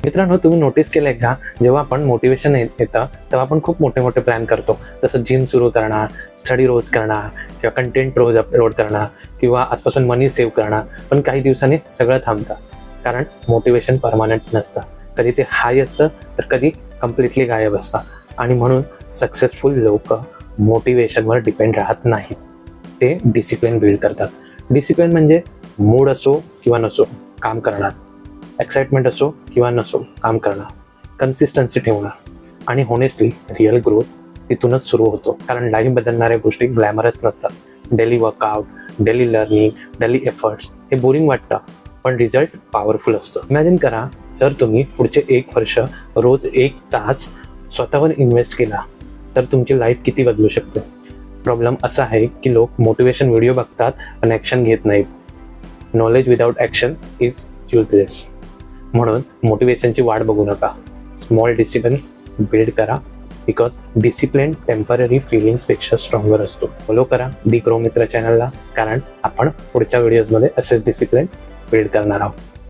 मित्रांनो, तुम्ही नोटीस केलंय का, जेव्हा आपण मोटिवेशन येतं तेव्हा आपण खूप मोठे मोठे प्लॅन करतो. जसं जिम सुरू करणार, स्टडी रोज करणार किंवा कंटेंट रोज अपलोड करणार किंवा आजपासून मनी सेव्ह करणार. पण काही दिवसांनी सगळं थांबतं, कारण मोटिवेशन परमानंट नसतं. कधी ते हाय असतं तर कधी कम्प्लिटली गायब असतं. आणि म्हणून सक्सेसफुल लोक मोटिवेशनवर डिपेंड राहत नाहीत, ते डिसिप्लिन बिल्ड करतात. डिसिप्लिन म्हणजे मूड असो किंवा नसो काम करणार, एक्साइटमेंट असो किंवा नसो काम करणार, कन्सिस्टन्सी ठेवणार. आणि होनेस्टली रिअल ग्रोथ तिथूनच सुरू होतो. कारण लाईफ बदलणाऱ्या गोष्टी ग्लॅमरस नसतात. Daily workout, daily learning, daily efforts हे बोरिंग वाटतं, पण रिझल्ट पॉवरफुल असतो. इमॅजिन करा, जर तुम्ही पुढचे 1 वर्ष रोज 1 तास स्वतःवर इन्व्हेस्ट केला तर तुमची लाईफ किती बदलू शकते. प्रॉब्लेम असा आहे की लोक मोटिवेशन व्हिडिओ बघतात पण ॲक्शन घेत नाहीत. Knowledge without action is useless. म्हणून मोटिवेशनची वाट बघू नका, स्मॉल डिसिप्लिन बिल्ड करा. बिकॉज डिसिप्लिन टेम्पररी फिलिंग्सपेक्षा स्ट्रॉंगर असतो. फॉलो करा दी ग्रो मित्र चॅनलला, कारण आपण पुढच्या व्हिडिओजमध्ये असेच डिसिप्लिन बिल्ड करणार आहोत.